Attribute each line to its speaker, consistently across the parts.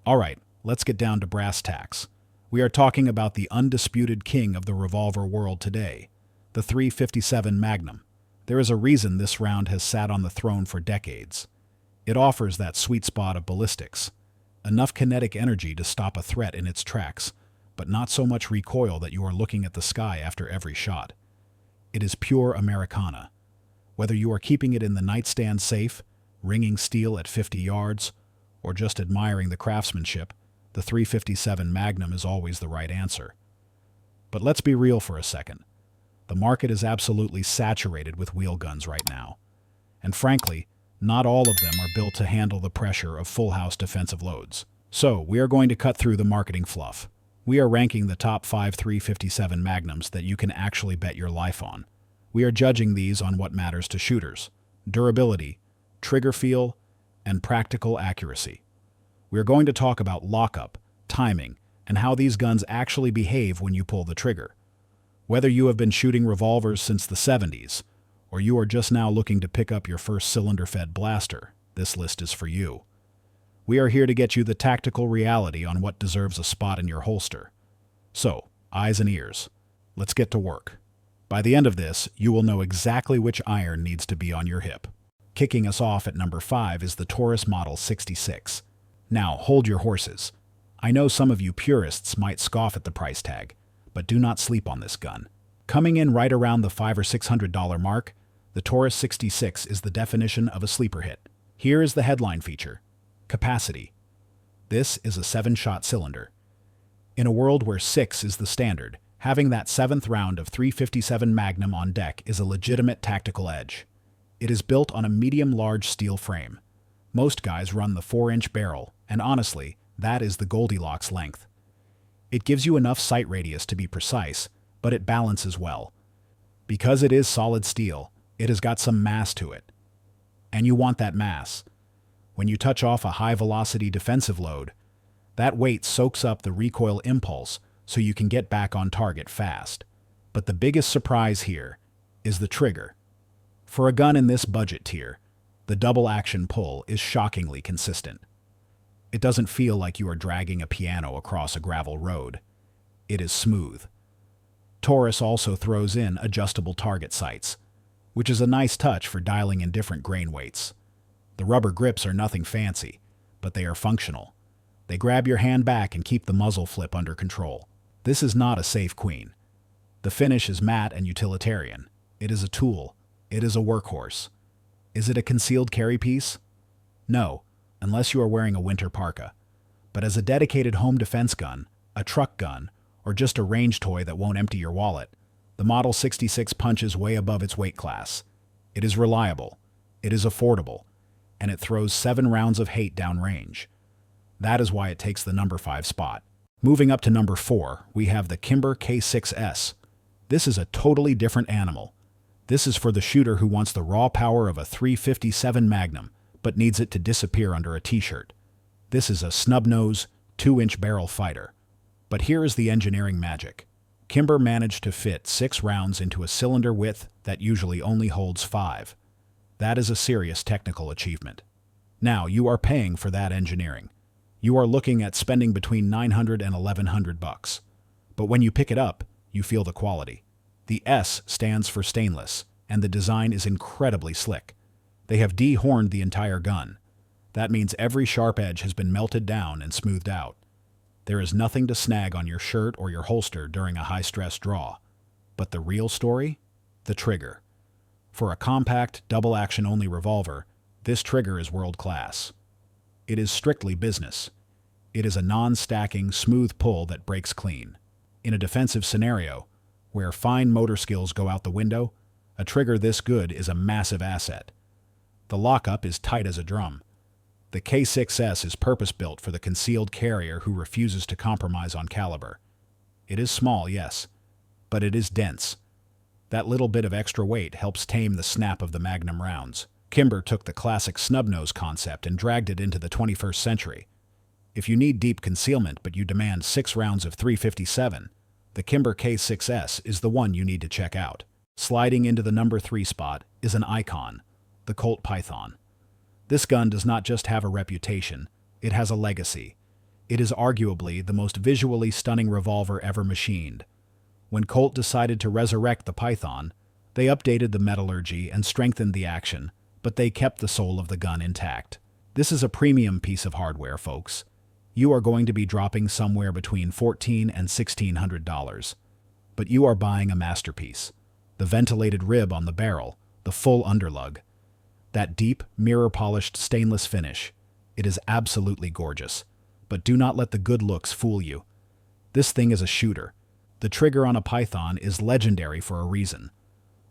Speaker 1: All right, let's get down to brass tacks. We are talking about the undisputed king of the revolver world today, the 357 Magnum. There is a reason this round has sat on the throne for decades. It offers that sweet spot of ballistics, enough kinetic energy to stop a threat in its tracks, but not so much recoil that you are looking at the sky after every shot. It is pure Americana. Whether you are keeping it in the nightstand safe, ringing steel at 50 yards, or just admiring the craftsmanship, the 357 Magnum is always the right answer. But let's be real for a second. The market is absolutely saturated with wheel guns right now. And frankly, not all of them are built to handle the pressure of full-house defensive loads. So, we are going to cut through the marketing fluff. We are ranking the top 5 357 Magnums that you can actually bet your life on. We are judging these on what matters to shooters: durability, trigger feel, and practical accuracy. We are going to talk about lockup, timing, and how these guns actually behave when you pull the trigger. Whether you have been shooting revolvers since the 70s, or you are just now looking to pick up your first cylinder-fed blaster, this list is for you. We are here to get you the tactical reality on what deserves a spot in your holster. So, eyes and ears, let's get to work. By the end of this, you will know exactly which iron needs to be on your hip. Kicking us off at number 5 is the Taurus Model 66. Now, hold your horses. I know some of you purists might scoff at the price tag, but do not sleep on this gun. Coming in right around the $500 or $600 mark, the Taurus 66 is the definition of a sleeper hit. Here is the headline feature: capacity. This is a 7-shot cylinder. In a world where 6 is the standard, having that 7th round of 357 Magnum on deck is a legitimate tactical edge. It is built on a medium-large steel frame. Most guys run the 4-inch barrel, and honestly, that is the Goldilocks length. It gives you enough sight radius to be precise, but it balances well. Because it is solid steel, it has got some mass to it. And you want that mass. When you touch off a high-velocity defensive load, that weight soaks up the recoil impulse so you can get back on target fast. But the biggest surprise here is the trigger. For a gun in this budget tier, the double-action pull is shockingly consistent. It doesn't feel like you are dragging a piano across a gravel road. It is smooth. Taurus also throws in adjustable target sights, which is a nice touch for dialing in different grain weights. The rubber grips are nothing fancy, but they are functional. They grab your hand back and keep the muzzle flip under control. This is not a safe queen. The finish is matte and utilitarian. It is a tool. It is a workhorse. Is it a concealed carry piece? No, unless you are wearing a winter parka. But as a dedicated home defense gun, a truck gun, or just a range toy that won't empty your wallet, the Model 66 punches way above its weight class. It is reliable, it is affordable, and it throws 7 rounds of hate downrange. That is why it takes the number 5 spot. Moving up to number 4, we have the Kimber K6s. This is a totally different animal. This is for the shooter who wants the raw power of a 357 Magnum, but needs it to disappear under a t-shirt. This is a snub-nose, 2-inch barrel fighter. But here is the engineering magic. Kimber managed to fit 6 rounds into a cylinder width that usually only holds 5. That is a serious technical achievement. Now, you are paying for that engineering. You are looking at spending between $900 and $1,100. But when you pick it up, you feel the quality. The S stands for stainless, and the design is incredibly slick. They have dehorned the entire gun. That means every sharp edge has been melted down and smoothed out. There is nothing to snag on your shirt or your holster during a high-stress draw. But the real story? The trigger. For a compact, double-action-only revolver, this trigger is world-class. It is strictly business. It is a non-stacking, smooth pull that breaks clean. In a defensive scenario, where fine motor skills go out the window, a trigger this good is a massive asset. The lockup is tight as a drum. The K6s is purpose-built for the concealed carrier who refuses to compromise on caliber. It is small, yes, but it is dense. That little bit of extra weight helps tame the snap of the Magnum rounds. Kimber took the classic snub-nose concept and dragged it into the 21st century. If you need deep concealment but you demand 6 rounds of 357, the Kimber K6s is the one you need to check out. Sliding into the number 3 spot is an icon, the Colt Python. This gun does not just have a reputation, it has a legacy. It is arguably the most visually stunning revolver ever machined. When Colt decided to resurrect the Python, they updated the metallurgy and strengthened the action, but they kept the soul of the gun intact. This is a premium piece of hardware, folks. You are going to be dropping somewhere between $1,400 and $1,600. But you are buying a masterpiece. The ventilated rib on the barrel, the full underlug, that deep, mirror-polished stainless finish. It is absolutely gorgeous. But do not let the good looks fool you. This thing is a shooter. The trigger on a Python is legendary for a reason.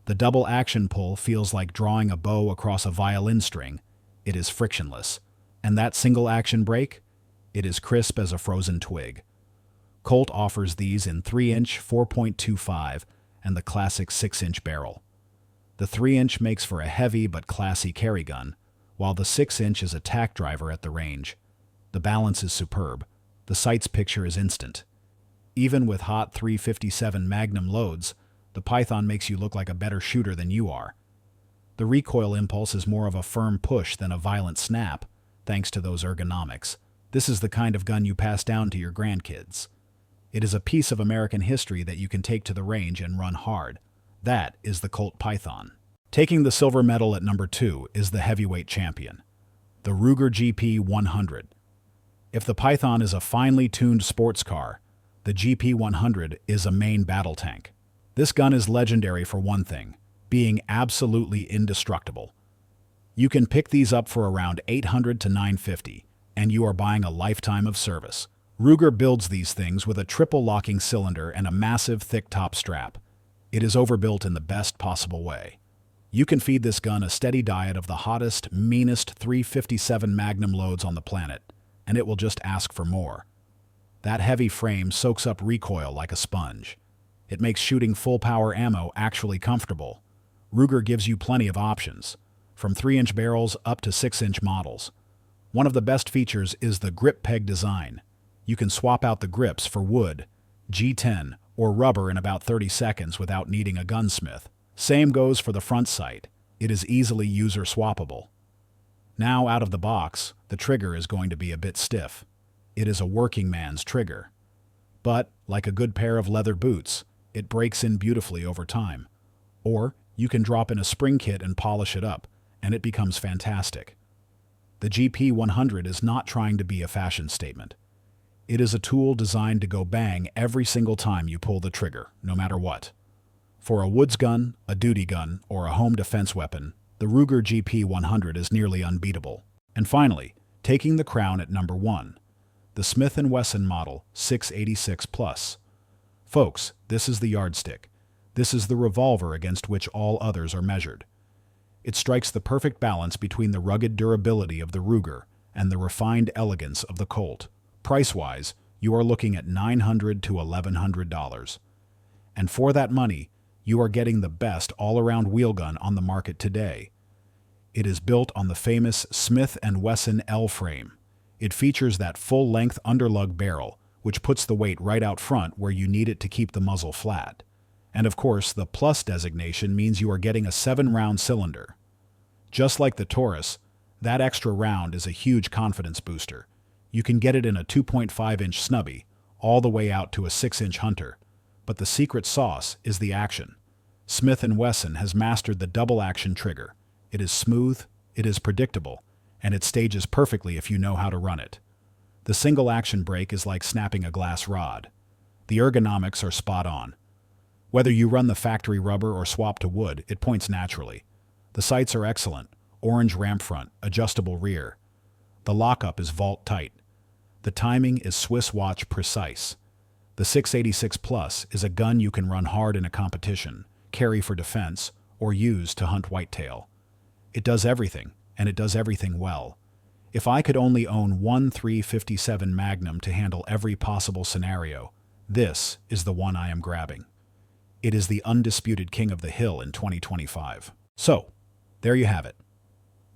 Speaker 1: The double action pull feels like drawing a bow across a violin string. It is frictionless. And that single action break? It is crisp as a frozen twig. Colt offers these in 3-inch 4.25 and the classic 6-inch barrel. The 3-inch makes for a heavy but classy carry gun, while the 6-inch is a tack driver at the range. The balance is superb. The sight's picture is instant. Even with hot 357 Magnum loads, the Python makes you look like a better shooter than you are. The recoil impulse is more of a firm push than a violent snap, thanks to those ergonomics. This is the kind of gun you pass down to your grandkids. It is a piece of American history that you can take to the range and run hard. That is the Colt Python. Taking the silver medal at number 2 is the heavyweight champion, the Ruger GP100. If the Python is a finely tuned sports car, the GP100 is a main battle tank. This gun is legendary for one thing, being absolutely indestructible. You can pick these up for around $800 to $950, and you are buying a lifetime of service. Ruger builds these things with a triple locking cylinder and a massive thick top strap. It is overbuilt in the best possible way. You can feed this gun a steady diet of the hottest, meanest 357 Magnum loads on the planet, and it will just ask for more. That heavy frame soaks up recoil like a sponge. It makes shooting full-power ammo actually comfortable. Ruger gives you plenty of options, from 3-inch barrels up to 6-inch models. One of the best features is the grip peg design. You can swap out the grips for wood, G10, or rubber in about 30 seconds without needing a gunsmith. Same goes for the front sight. It is easily user swappable. Now, out of the box, the trigger is going to be a bit stiff. It is a working man's trigger. But, like a good pair of leather boots, it breaks in beautifully over time. Or, you can drop in a spring kit and polish it up, and it becomes fantastic. The GP100 is not trying to be a fashion statement. It is a tool designed to go bang every single time you pull the trigger, no matter what. For a woods gun, a duty gun, or a home defense weapon, the Ruger GP100 is nearly unbeatable. And finally, taking the crown at number 1, the Smith & Wesson Model 686+. Folks, this is the yardstick. This is the revolver against which all others are measured. It strikes the perfect balance between the rugged durability of the Ruger and the refined elegance of the Colt. Price-wise, you are looking at $900 to $1,100. And for that money, you are getting the best all-around wheel gun on the market today. It is built on the famous Smith & Wesson L-frame. It features that full-length underlug barrel, which puts the weight right out front where you need it to keep the muzzle flat. And of course, the plus designation means you are getting a 7-round cylinder. Just like the Taurus, that extra round is a huge confidence booster. You can get it in a 2.5-inch snubby, all the way out to a 6-inch hunter. But the secret sauce is the action. Smith & Wesson has mastered the double-action trigger. It is smooth, it is predictable, and it stages perfectly if you know how to run it. The single-action break is like snapping a glass rod. The ergonomics are spot on. Whether you run the factory rubber or swap to wood, it points naturally. The sights are excellent. Orange ramp front, adjustable rear. The lockup is vault tight. The timing is Swiss watch precise. The 686+ is a gun you can run hard in a competition, carry for defense, or use to hunt whitetail. It does everything, and it does everything well. If I could only own one 357 Magnum to handle every possible scenario, this is the one I am grabbing. It is the undisputed king of the hill in 2025. So, there you have it.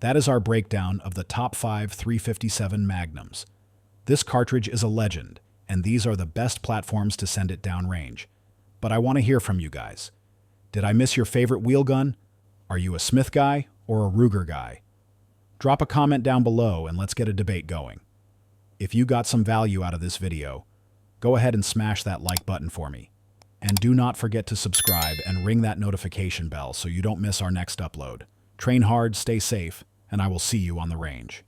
Speaker 1: That is our breakdown of the top 5 357 Magnums. This cartridge is a legend, and these are the best platforms to send it downrange. But I want to hear from you guys. Did I miss your favorite wheel gun? Are you a Smith guy or a Ruger guy? Drop a comment down below and let's get a debate going. If you got some value out of this video, go ahead and smash that like button for me. And do not forget to subscribe and ring that notification bell so you don't miss our next upload. Train hard, stay safe, and I will see you on the range.